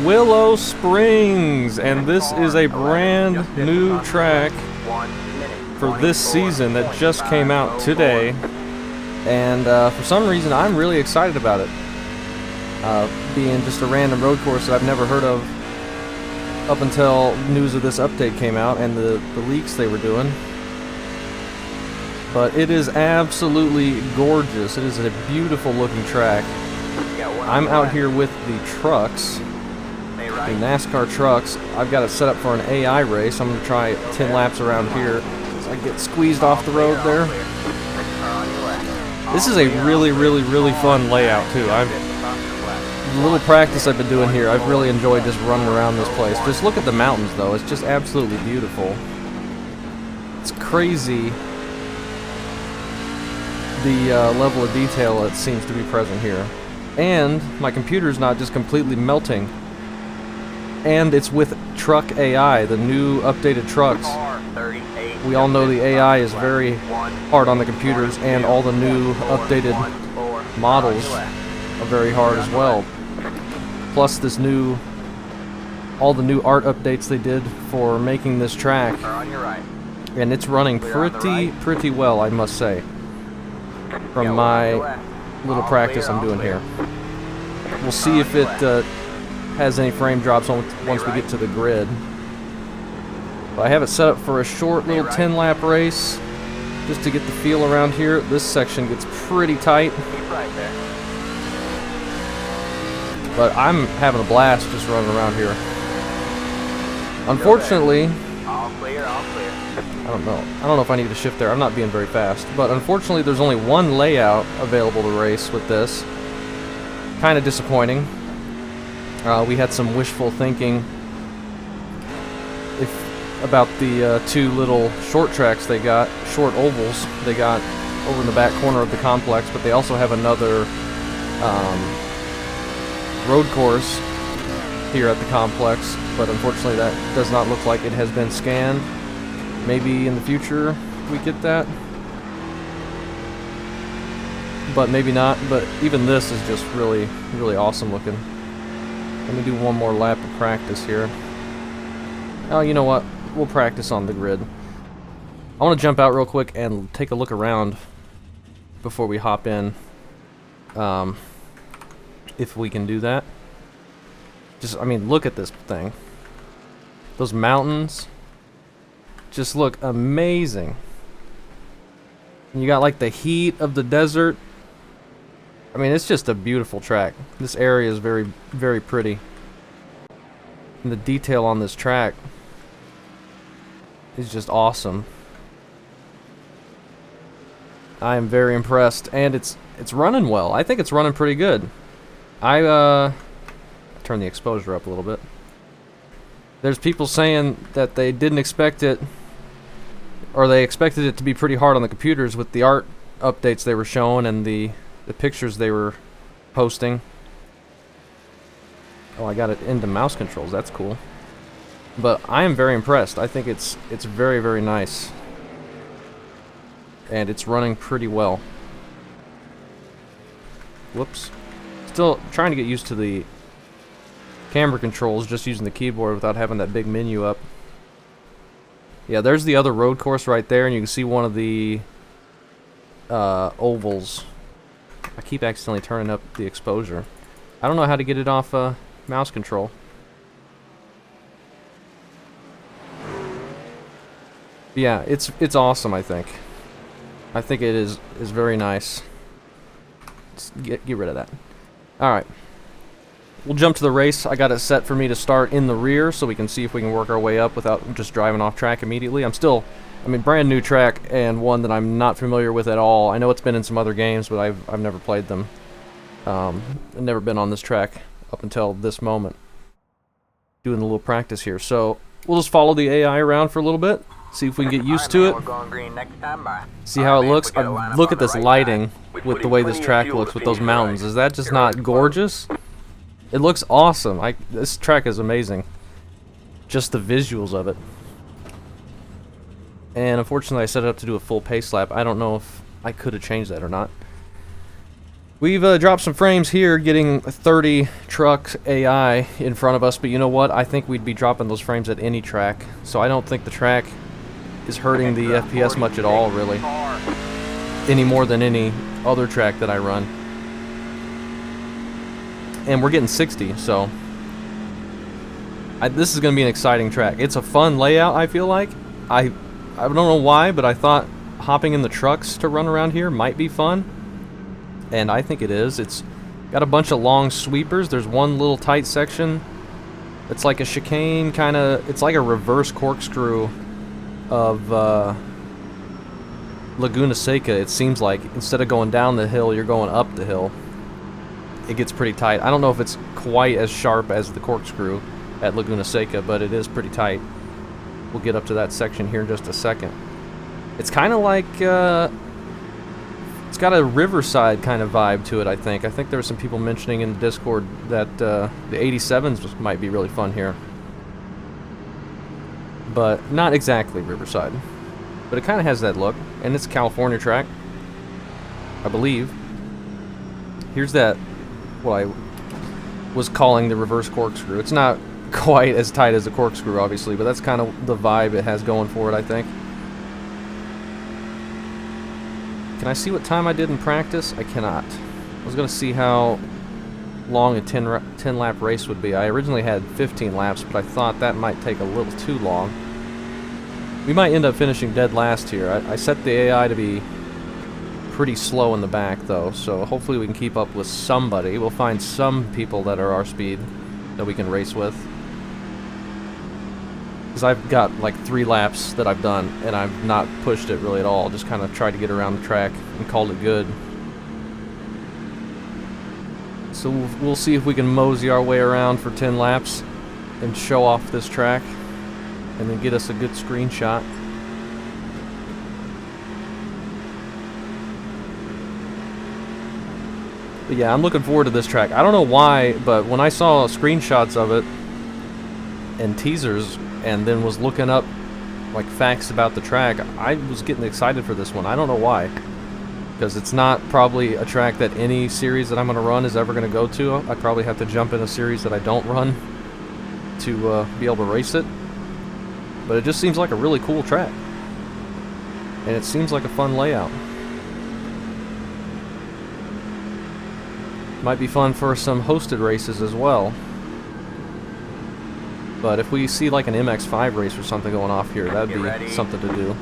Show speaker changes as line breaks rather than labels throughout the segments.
Willow Springs, and this is a brand new track for this season that just came out today, and for some reason I'm really excited about it. Being just a random road course that I've never heard of up until news of this update came out and the leaks they were doing. But it is absolutely gorgeous. It is a beautiful looking track. I'm out here with the trucks, the NASCAR trucks. I've got it set up for an AI race. I'm going to try 10 laps around here as I get squeezed off the road there. This is a really fun layout too. The little practice I've been doing here, I've really enjoyed just running around this place. Just look at the mountains though. It's just absolutely beautiful. It's crazy the level of detail that seems to be present here. And my computer's not just completely melting. And it's with Truck AI, the new updated trucks. We all know the AI is very hard on the computers, and all the new updated models are very hard as well. Plus all the new art updates they did for making this track. And it's running pretty well, I must say, from my little practice I'm doing here. We'll see if it has any frame drops once we get to the grid. But I have it set up for a short little 10-lap race just to get the feel around here. This section gets pretty tight, but I'm having a blast just running around here. Unfortunately, I don't know if I need to shift there. I'm not being very fast. But unfortunately, there's only one layout available to race with this. Kind of disappointing. We had some wishful thinking about the two little short tracks they got, short ovals they got over in the back corner of the complex, but they also have another road course here at the complex. But unfortunately, that does not look like it has been scanned. Maybe in the future we get that, but maybe not. But even this is just really awesome looking. Let me do one more lap of practice here. Oh, you know what? We'll practice on the grid. I want to jump out real quick and take a look around before we hop in, if we can do that. I mean, look at this thing. Those mountains just look amazing. You got like the heat of the desert. I mean, it's just a beautiful track. This area is very pretty. And the detail on this track is just awesome. I am very impressed, and it's running well. I think it's running pretty good. I turn the exposure up a little bit. There's people saying that they didn't expect it, or they expected it to be pretty hard on the computers with the art updates they were showing and the pictures they were posting. Oh, I got it into mouse controls. That's cool. But I am very impressed. I think it's very nice, and it's running pretty well. Whoops. Still trying to get used to the camera controls, just using the keyboard without having that big menu up. Yeah, there's the other road course right there, and you can see one of the ovals. I keep accidentally turning up the exposure. I don't know how to get it off mouse control. Yeah, it's awesome. I think it is very nice. Let's get rid of that. All right. We'll jump to the race. I got it set for me to start in the rear so we can see if we can work our way up without just driving off track immediately. Brand new track, and one that I'm not familiar with at all. I know it's been in some other games, but I've never played them. I've never been on this track up until this moment. Doing a little practice here. So we'll just follow the AI around for a little bit, see if we can get used to it. See how it looks. Look at this lighting with the way this track looks with those mountains. Is that just not gorgeous? It looks awesome. This track is amazing. Just the visuals of it. And unfortunately I set it up to do a full pace lap. I don't know if I could have changed that or not. We've dropped some frames here, getting 30 truck AI in front of us, but you know what? I think we'd be dropping those frames at any track, so I don't think the track is hurting the FPS much at all, really, any more than any other track that I run. And we're getting 60, so this is going to be an exciting track. It's a fun layout, I feel like. I don't know why, but I thought hopping in the trucks to run around here might be fun. And I think it is. It's got a bunch of long sweepers. There's one little tight section. It's like a chicane kind of. It's like a reverse corkscrew of Laguna Seca. It seems like instead of going down the hill, you're going up the hill. It gets pretty tight. I don't know if it's quite as sharp as the corkscrew at Laguna Seca, but it is pretty tight. We'll get up to that section here in just a second. It's kind of like. It's got a Riverside kind of vibe to it, I think. I think there were some people mentioning in the Discord that the 87s might be really fun here. But not exactly Riverside. But it kind of has that look. And it's a California track, I believe. Here's that, what I was calling the reverse corkscrew. It's not quite as tight as a corkscrew, obviously, but that's kind of the vibe it has going for it, I think. Can I see what time I did in practice? I cannot. I was going to see how long a 10 lap race would be. I originally had 15 laps, but I thought that might take a little too long. We might end up finishing dead last here. I set the AI to be pretty slow in the back, though, so hopefully we can keep up with somebody. We'll find some people that are our speed that we can race with. Because I've got like 3 laps that I've done, and I've not pushed it really at all. Just kind of tried to get around the track and called it good. So we'll see if we can mosey our way around for 10 laps and show off this track, and then get us a good screenshot. But yeah, I'm looking forward to this track. I don't know why, but when I saw screenshots of it and teasers, and then was looking up like facts about the track, I was getting excited for this one. I don't know why, because it's not probably a track that any series that I'm going to run is ever going to go to. I probably have to jump in a series that I don't run to be able to race it. But it just seems like a really cool track, and it seems like a fun layout. Might be fun for some hosted races as well. But if we see like an MX-5 race or something going off here, that'd be something to do.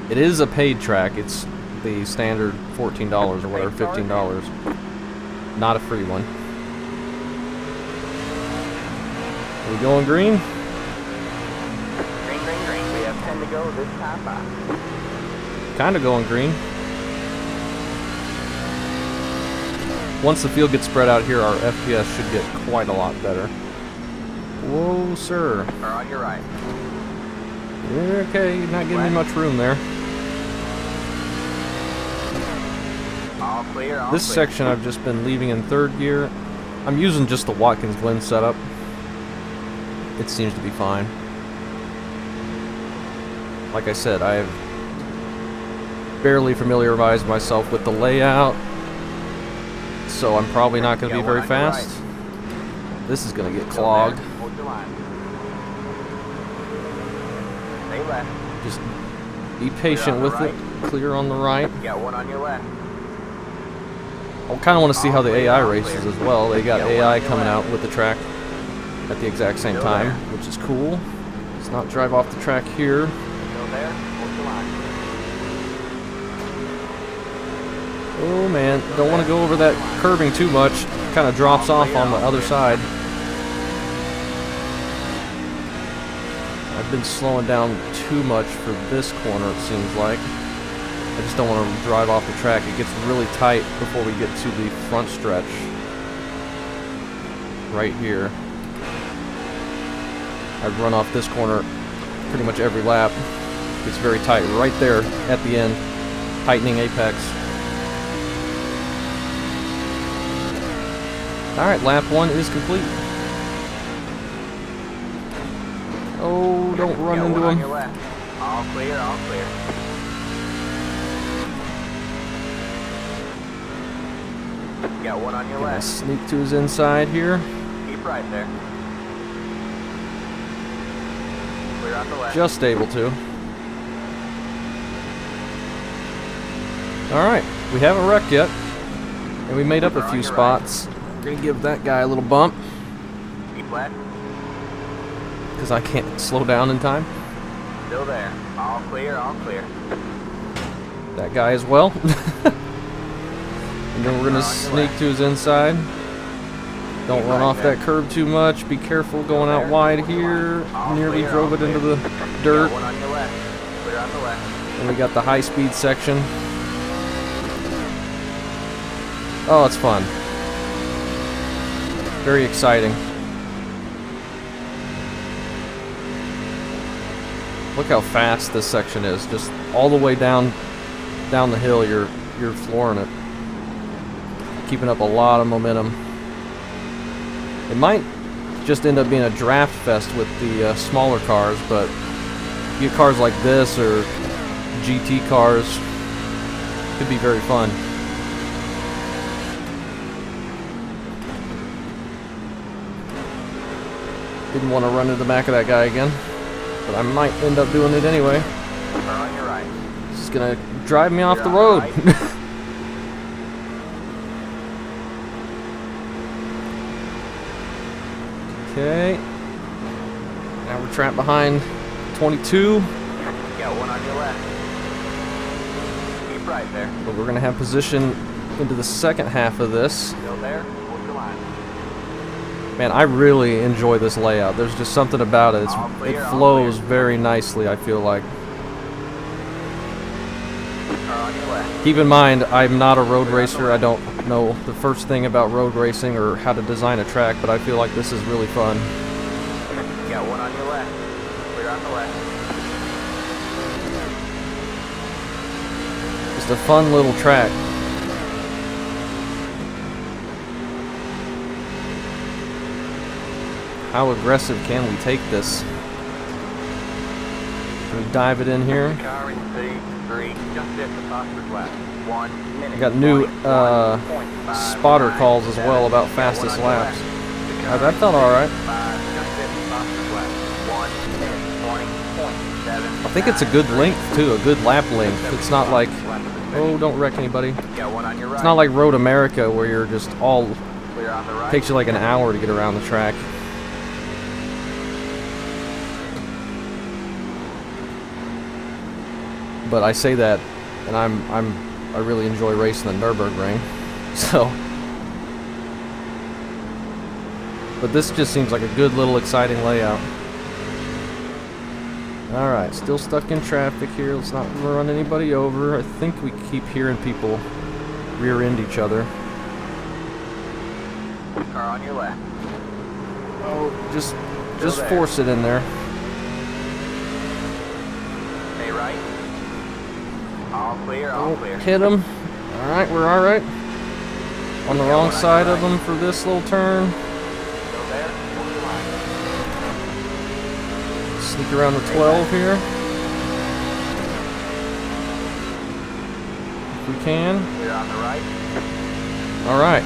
It is a paid track. It's the standard $14 or whatever, $15. Not a free one. Are we going green?
Green, green, green. We have 10 to go this time.
Kind of going green. Once the field gets spread out here, our FPS should get quite a lot better. Whoa, sir.
Or on your right.
Okay, you're not giving me much room there.
All clear, all
This
clear.
section I've just been leaving in 3rd gear. I'm using just the Watkins Glen setup. It seems to be fine. Like I said, I've barely familiarized myself with the layout, so I'm probably not going to be very fast. This is going to get clogged.
Hold your line. Stay left.
Just be patient with it. Clear on the right.
You got one on your left.
I kind of want to see how the AI races as well. They got AI coming out with the track at the exact same time, which is cool. Let's not drive off the track here.
Still there. Hold your line.
Oh man, don't want to go over that curbing too much. Kind of drops off on the other side. I've been slowing down too much for this corner, it seems like. I just don't want to drive off the track. It gets really tight before we get to the front stretch. Right here. I run off this corner pretty much every lap. It gets very tight right there at the end. Tightening apex. Alright, lap 1 is complete. Oh, don't run into him.
All clear, all clear. Got one on your
Gonna
left.
sneak to his inside here.
Keep right there. Clear on the left.
Just able to. Alright, we haven't wrecked yet. And we made up a few spots. We're gonna give that guy a little bump.
Keep flat.
Because I can't slow down in time.
Still there. All clear, all clear.
That guy as well. And then we're gonna sneak to his inside. Don't run off that curb too much. Be careful going out wide here. Nearly drove it into the dirt.
One on your left. Clear on the left.
And we got the high-speed section. Oh, it's fun. Very exciting. Look how fast this section is. Just all the way down the hill, you're flooring it. Keeping up a lot of momentum. It might just end up being a draft fest with the smaller cars, but you get cars like this or GT cars, could be very fun. Didn't want to run into the back of that guy again, but I might end up doing it anyway.
Turn on your right.
It's gonna drive me off the road. Okay. Now we're trapped behind 22.
Got one on your left. Keep right there.
But we're gonna have position into the second half of this.
Still there. Hold your line.
Man, I really enjoy this layout. There's just something about it. It flows very nicely, I feel like.
Turn on your left.
Keep in mind, I'm not a road racer. I don't know the first thing about road racing or how to design a track, but I feel like this is really fun.
Got one on your left. Clear on the left.
Just a fun little track. How aggressive can we take this? Can we dive it in here?
Car in C3, just at the phosphorus lap. 1 minute.
We got new spotter calls as well about fastest laps. That felt alright. I think it's a good length too, a good lap length. It's not like, oh, don't wreck anybody. It's not like Road America where you're just all, takes you like an hour to get around the track. But I say that, and I really enjoy racing the Nürburgring, so. But this just seems like a good little exciting layout. All right, still stuck in traffic here. Let's not run anybody over. I think we keep hearing people rear-end each other.
Car on your left.
Oh, just force it in there.
Stay right. All clear, all clear.
Hit him. All right, we're all right. On the wrong side of them for this little turn.
Still there. Hold your line.
Sneak around the 12 here. If we can.
Clear on the right.
All right.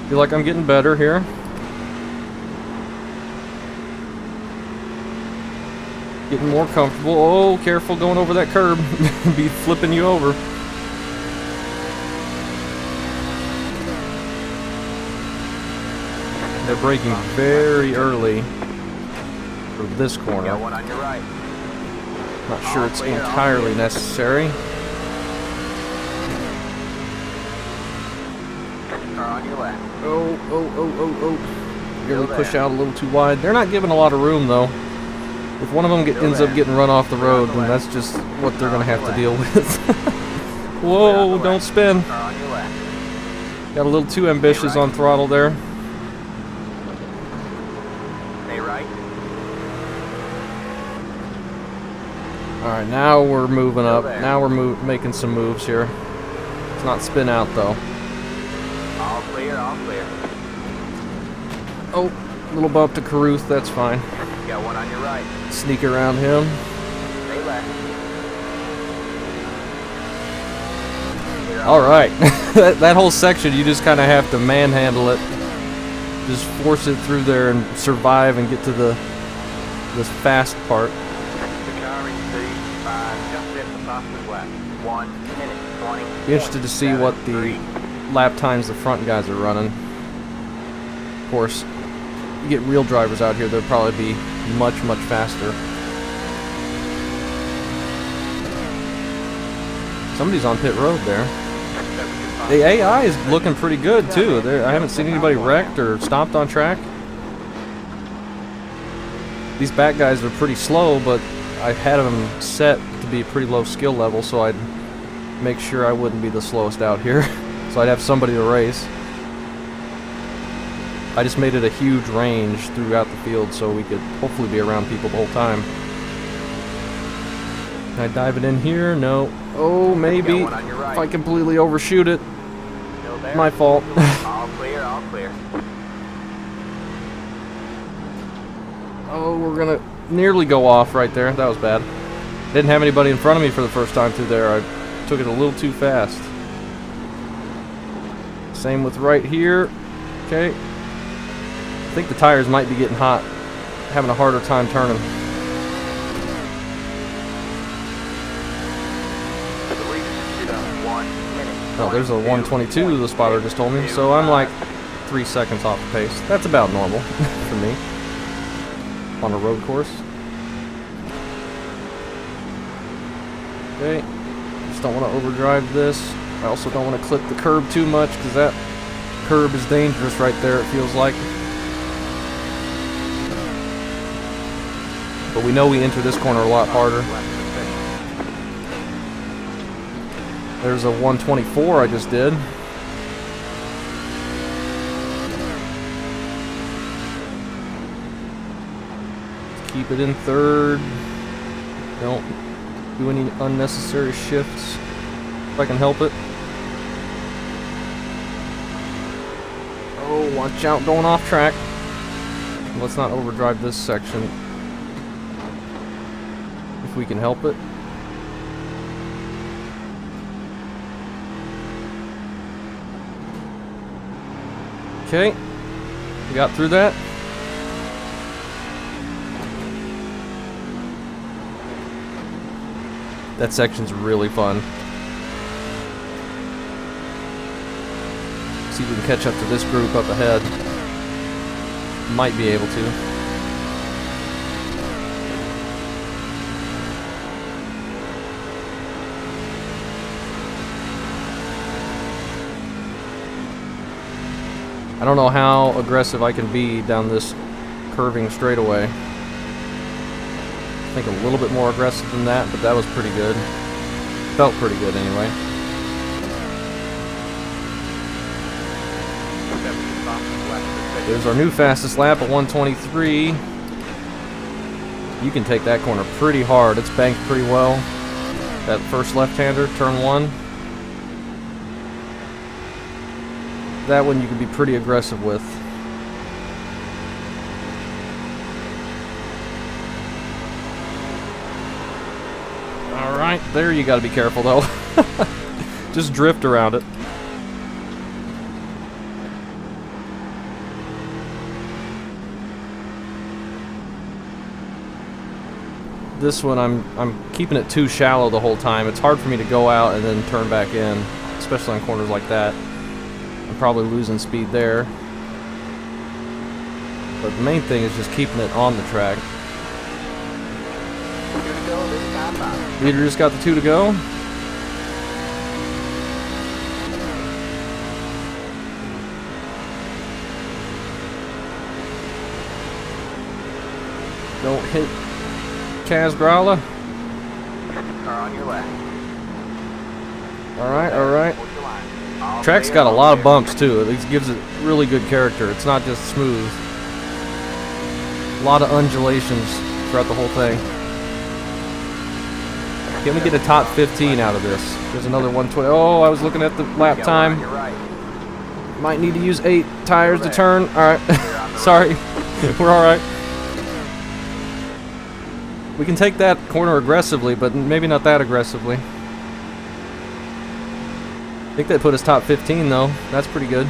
Feel like I'm getting better here. Getting more comfortable. Oh, careful going over that curb. Be flipping you over. They're braking very early for this corner.
Got one on your right.
Not sure it's entirely necessary.
Car on your left.
Oh. Really push out a little too wide. They're not giving a lot of room though. If one of them ends up getting run off the road, then that's just what they're going to have to deal with. Whoa, don't spin.
Car on your left.
Got a little too ambitious on throttle there.
Stay right.
Alright, now we're moving up. Now we're making some moves here. Let's not spin out though.
All clear, all clear.
Oh, little bump to Caruth, that's fine.
Got one on your right.
Sneak around him.
Stay left.
Alright. that whole section, you just kind of have to manhandle it. Just force it through there and survive and get to this fast part.
The car is P5, just at the fastest lap. 1 minute 20.
Be interested to see what the lap times the front guys are running. Of course, you get real drivers out here, they'll probably be much faster. Somebody's on pit road there. The AI is looking pretty good too. I haven't seen anybody wrecked or stomped on track. These back guys are pretty slow, but I had them set to be a pretty low skill level, so I'd make sure I wouldn't be the slowest out here. So I'd have somebody to race. I just made it a huge range throughout the field so we could hopefully be around people the whole time. Can I dive it in here? No. Oh, maybe. If I completely overshoot it. My fault.
All clear, all clear.
Oh, we're gonna nearly go off right there. That was bad. Didn't have anybody in front of me for the first time through there. I took it a little too fast. Same with right here. Okay. I think the tires might be getting hot. Having a harder time turning. Oh, there's a 122 the spotter just told me, so I'm like 3 seconds off the pace. That's about normal for me on a road course. Okay, just don't want to overdrive this. I also don't want to clip the curb too much because that curb is dangerous right there, it feels like. But we know we enter this corner a lot harder. There's a 124 I just did. Let's keep it in third. Don't do any unnecessary shifts if I can help it. Oh, watch out, going off track. Let's not overdrive this section if we can help it. Okay, we got through that. That section's really fun. See if we can catch up to this group up ahead. Might be able to. I don't know how aggressive I can be down this curving straightaway. I think a little bit more aggressive than that, but that was pretty good. Felt pretty good anyway. There's our new fastest lap at 123. You can take that corner pretty hard. It's banked pretty well. That first left-hander, turn one. That one you can be pretty aggressive with. Alright, there you gotta be careful though. Just drift around it. This one I'm keeping it too shallow the whole time. It's hard for me to go out and then turn back in, especially on corners like that. I'm probably losing speed there. But the main thing is just keeping it on the track. Leader just got the 2 to go. Don't hit Kaz Growler.
Car on your left.
Alright, alright. Track's got a lot of bumps too. It gives it really good character. It's not just smooth. A lot of undulations throughout the whole thing. Can we get a top 15 out of this? There's another 120. Oh, I was looking at the lap time. Might need to use 8 tires to turn. Alright. Sorry. We're alright. We can take that corner aggressively, but maybe not that aggressively. think they put us top 15 though. That's pretty good.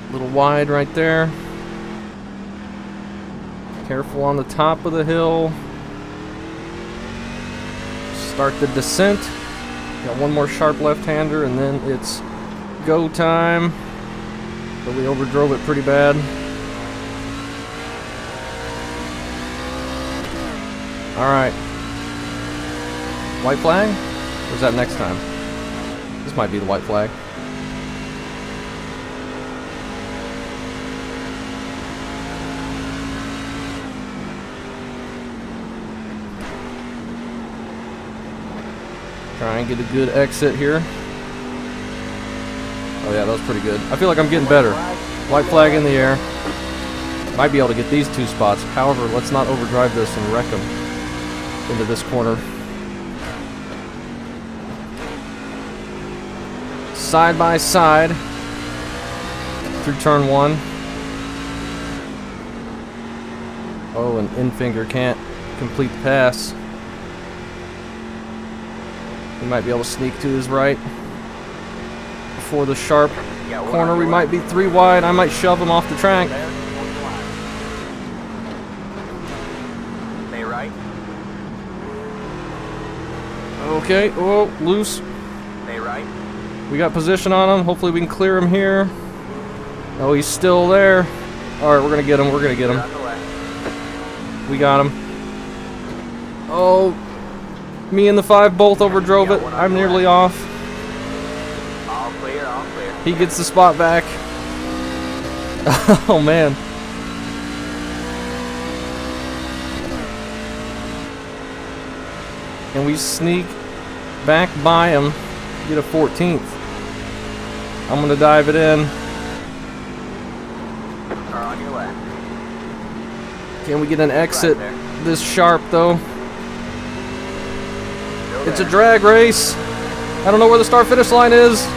A little wide right there. Careful on the top of the hill. Start the descent. Got one more sharp left-hander and then it's go time. But we overdrove it pretty bad. Alright. White flag? Or is that next time? This might be the white flag. Try and get a good exit here. Oh yeah, that was pretty good. I feel like I'm getting better. White flag in the air. Might be able to get these 2 spots. However, let's not overdrive this and wreck them into this corner. Side by side through turn 1. Oh, and in-finger can't complete the pass. He might be able to sneak to his right. Before the sharp corner, we might be 3 wide. I might shove him off the track.
Stay right.
Okay, oh, loose.
Stay right.
We got position on him. Hopefully we can clear him here. Oh, he's still there. Alright, we're gonna get him. We're gonna get him. We got him. Oh, me and the 5 both overdrove it. I'm nearly off.
All clear, all clear.
He gets the spot back. Oh man. And we sneak back by him, get a 14th. I'm gonna dive it in.
Are on your way.
Can we get an exit
Right
this sharp though?
Still
It's a
there.
drag race. I don't know where the start finish line is.
Stay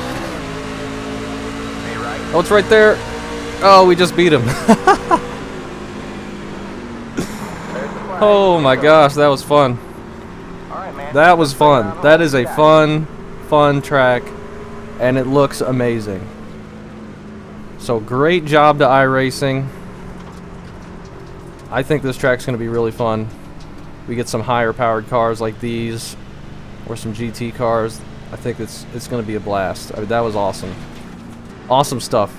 right.
Oh, it's right there. Oh, we just beat him.
There's the flag.
Oh my gosh, that was fun.
All right, man.
That was fun.
Around
That
on
is a
the back.
fun track, and it looks amazing. So great job to iRacing. I think this track's going to be really fun. We get some higher powered cars like these, or some GT cars. I think it's going to be a blast. I mean, that was awesome. Awesome stuff.